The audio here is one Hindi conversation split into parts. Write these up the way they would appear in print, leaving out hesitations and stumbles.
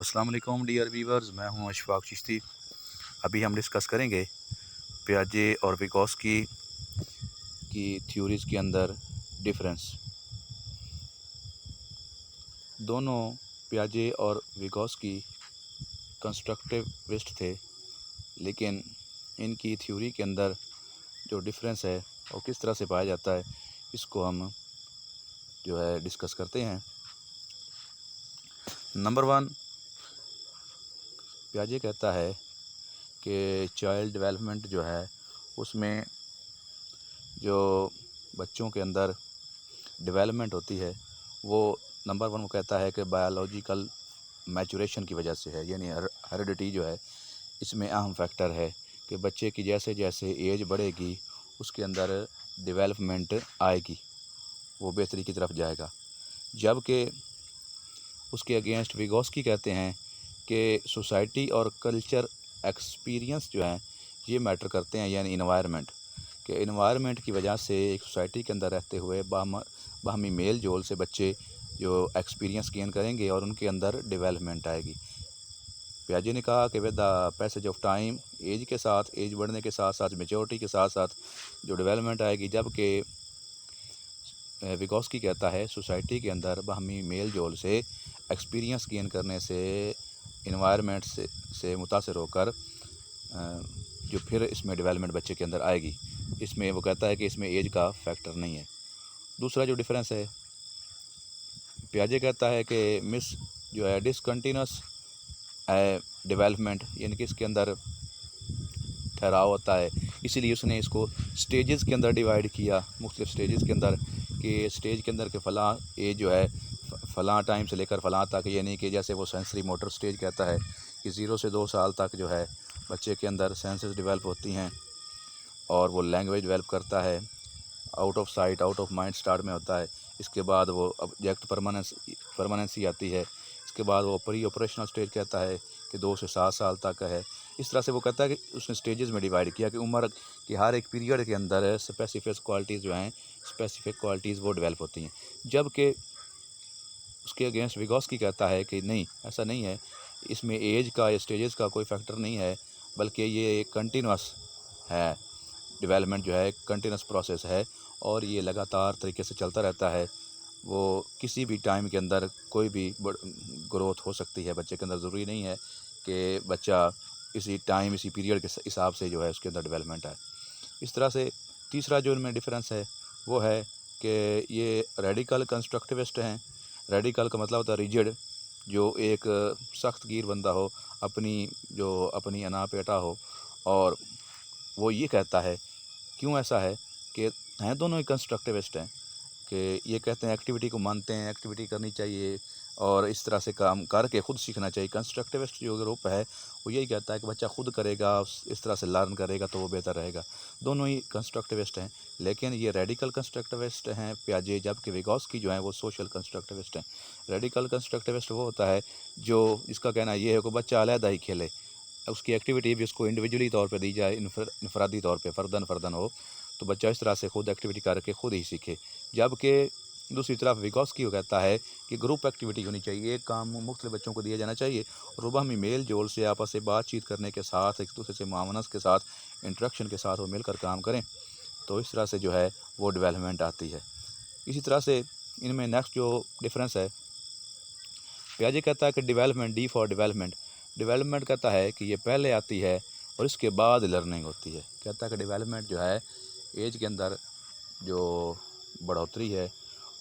अस्सलाम वालेकुम डियर व्यूवर्स, मैं हूं अशफाक चिश्ती। अभी हम डिस्कस करेंगे पियाजे और विगोस्की की थ्योरीज़ के अंदर डिफरेंस। दोनों पियाजे और विगोस्की कंस्ट्रक्टिविस्ट थे, लेकिन इनकी थ्योरी के अंदर जो डिफरेंस है वो किस तरह से पाया जाता है, इसको हम जो है डिस्कस करते हैं। नंबर वन, पियाजे कहता है कि चाइल्ड डेवलपमेंट जो है उसमें जो बच्चों के अंदर डेवलपमेंट होती है वो नंबर वन वो कहता है कि बायोलॉजिकल मैचुरेशन की वजह से है, यानी हेरिडिटी जो है इसमें अहम फैक्टर है कि बच्चे की जैसे जैसे एज बढ़ेगी उसके अंदर डेवलपमेंट आएगी, वो बेहतरी की तरफ जाएगा। जबकि उसके अगेंस्ट विगोस्की कहते हैं कि सोसाइटी और कल्चर एक्सपीरियंस जो हैं ये मैटर करते हैं, यानी इन्वायरमेंट के इन्वायरमेंट की वजह से एक सोसाइटी के अंदर रहते हुए बाहमी मेल जोल से बच्चे जो एक्सपीरियंस गेन करेंगे और उनके अंदर डेवलपमेंट आएगी। पियाजे ने कहा कि with the passage of time, age के साथ, एज बढ़ने के साथ साथ, मेच्योरिटी के साथ साथ जो डेवलपमेंट आएगी। जबकि विगोस्की कहता है सोसाइटी के अंदर बाहमी मेल जोल से एक्सपीरियंस गेन करने से, इन्वायरमेंट से मुतासर होकर जो फिर इसमें डेवलपमेंट बच्चे के अंदर आएगी। इसमें वो कहता है कि इसमें एज का फैक्टर नहीं है। दूसरा जो डिफरेंस है, पियाजे कहता है कि मिस जो है डिसकंटिन्यूस है डेवलपमेंट, यानी कि इसके अंदर ठहराव होता है, इसीलिए उसने इसको स्टेजेस के अंदर डिवाइड किया, मुख्तलिफ स्टेजेस के अंदर, कि स्टेज के अंदर के फ़लाँ एज जो है फ़लाँ टाइम से लेकर फ़लाँ तक, यानी कि जैसे वो सेंसरी मोटर स्टेज कहता है कि 0 से 2 साल तक जो है बच्चे के अंदर सेंसेस डेवलप होती हैं और वो लैंग्वेज डेवलप करता है। Out of sight out of mind start में होता है। इसके बाद वो ऑब्जेक्ट परमानेंसी आती है। इसके बाद वो प्री ऑपरेशनल स्टेज कहता है कि 2 से 7 साल तक है। इस तरह से वो कहता है कि उसने स्टेजेस में डिवाइड किया कि उम्र की हर एक पीरियड के अंदर स्पेसिफिक क्वालिटीज़ जो हैं, स्पेसिफिक क्वालिटीज़ वो डेवलप होती हैं। जबकि उसके अगेंस्ट विगोस्की कहता है कि नहीं, ऐसा नहीं है, इसमें एज का या स्टेजेस का कोई फैक्टर नहीं है, बल्कि ये एक कंटिन्यूस है, डेवलपमेंट जो है कंटिन्यूस प्रोसेस है और ये लगातार तरीके से चलता रहता है। वो किसी भी टाइम के अंदर कोई भी ग्रोथ हो सकती है बच्चे के अंदर, ज़रूरी नहीं है कि बच्चा इसी टाइम इसी पीरियड के हिसाब से जो है उसके अंदर डेवलपमेंट है। इस तरह से तीसरा जो इनमें डिफरेंस है वो है कि ये रेडिकल कंस्ट्रक्टिविस्ट हैं। रेडिकल का मतलब होता है रिजिड, जो एक सख्त गिर बंदा हो, अपनी अना पे अटा हो। और वो ये कहता है, क्यों ऐसा है कि हैं दोनों ही कंस्ट्रक्टिविस्ट हैं, कि ये कहते हैं एक्टिविटी को मानते हैं, एक्टिविटी करनी चाहिए और इस तरह से काम करके ख़ुद सीखना चाहिए। कंस्ट्रक्टिविस्ट जो ग्रुप है वो यही कहता है कि बच्चा खुद करेगा, इस तरह से लर्न करेगा तो वो बेहतर रहेगा। दोनों ही कंस्ट्रक्टिविस्ट हैं, लेकिन ये रेडिकल कंस्ट्रक्टिविस्ट हैं पियाजे, जबकि विगोस्की जो है वो सोशल कंस्ट्रक्टिविस्ट हैं। रेडिकल कंस्ट्रक्टिविस्ट वो होता है जो इसका कहना ये है कि बच्चा अलहदा ही खेले, उसकी एक्टिविटी भी उसको इंडिविजुअली तौर पे दी जाए, इनफरादी तौर पे फ़र्दन हो, तो बच्चा इस तरह से खुद एक्टिविटी करके खुद ही सीखे। जबकि दूसरी तरफ विगोस्की वो कहता है कि ग्रुप एक्टिविटी होनी चाहिए, एक काम मुख्तलिफ बच्चों को दिया जाना चाहिए और वो बाहमी मेल जोल से आपस से बातचीत करने के साथ, एक दूसरे से मामनस के साथ, इंटरेक्शन के साथ वो मिलकर काम करें, तो इस तरह से जो है वो डेवलपमेंट आती है। इसी तरह से इनमें नेक्स्ट जो डिफरेंस है, पियाजे कहता है कि development, D for development, development कहता है कि ये पहले आती है और इसके बाद लर्निंग होती है। कहता है कि डेवलपमेंट जो है एज के अंदर जो बढ़ोतरी है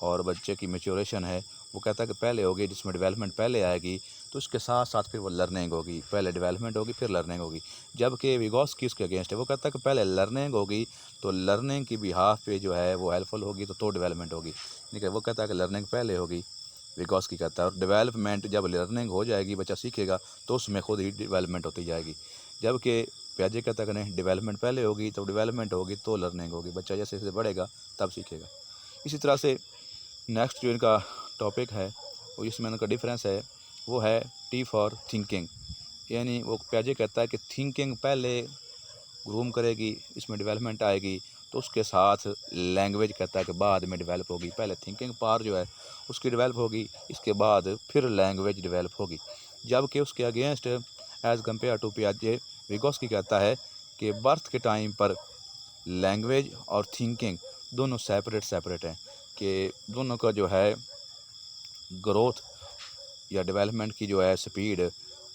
और बच्चे की मैच्योरेशन है, वो कहता है कि पहले होगी, जिसमें डेवलपमेंट पहले आएगी तो इसके साथ साथ फिर वो लर्निंग होगी, पहले डेवलपमेंट होगी फिर लर्निंग होगी। जबकि विगोस्की उसके अगेंस्ट है, वो कहता है कि पहले लर्निंग होगी तो लर्निंग की बिहाफ पे जो है वो हेल्पफुल होगी तो डेवलपमेंट होगी। ठीक है, वो कहता है कि लर्निंग पहले होगी, विगोस्की कहता है, और डेवलपमेंट जब लर्निंग हो जाएगी, बच्चा सीखेगा तो उसमें खुद ही डेवलपमेंट होती जाएगी। जबकि पियाजे कहता है कि नहीं, डेवलपमेंट पहले होगी तो डेवलपमेंट होगी तो लर्निंग होगी, बच्चा जैसे जैसे बढ़ेगा तब सीखेगा। इसी तरह से नेक्स्ट जो इनका टॉपिक है वो इसमें इनका डिफरेंस है वो है टी फॉर थिंकिंग, यानी वो पियाजे कहता है कि थिंकिंग पहले ग्रूम करेगी, इसमें डेवलपमेंट आएगी, तो उसके साथ लैंग्वेज कहता है कि बाद में डेवलप होगी। पहले थिंकिंग पावर जो है उसकी डेवलप होगी, इसके बाद फिर लैंग्वेज डेवलप होगी। जबकि उसके अगेंस्ट एज़ कम्पेयर टू पियाजे विगोस्की कहता है कि बर्थ के टाइम पर लैंग्वेज और थिंकिंग दोनों सेपरेट हैं, कि दोनों का जो है ग्रोथ या डेवलपमेंट की जो है स्पीड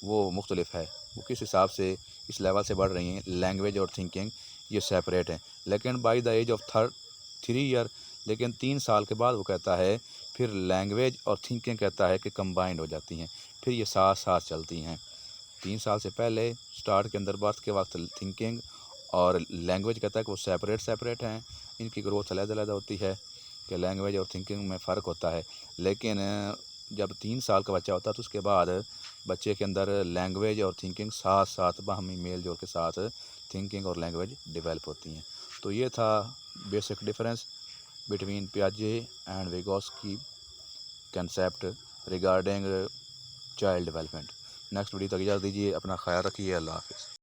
वो मुख्तलिफ है, वो किस हिसाब से इस लेवल से बढ़ रही हैं। लैंग्वेज और थिंकिंग ये सेपरेट हैं, लेकिन by the age of 3 year, लेकिन 3 साल के बाद वो कहता है फिर लैंग्वेज और थिंकिंग कहता है कि कंबाइंड हो जाती हैं, फिर ये साथ साथ चलती हैं। 3 साल से पहले स्टार्ट के अंदर बर्थ के वक्त थिंकिंग और लैंग्वेज कहता है कि वो सेपरेट हैं, इनकी ग्रोथ अलग-अलग होती है, कि लैंग्वेज और थिंकिंग में फ़र्क होता है। लेकिन जब 3 साल का बच्चा होता है तो उसके बाद बच्चे के अंदर लैंग्वेज और थिंकिंग साथ साथ बाहमी मेल जोल के साथ थिंकिंग और लैंग्वेज डेवलप होती हैं। तो ये था बेसिक डिफरेंस बिटवीन पियाजे and Vygotsky concept regarding child development. Next video तक इजाज़त दीजिए, अपना ख्याल रखिए, अल्लाह हाफ़िज़।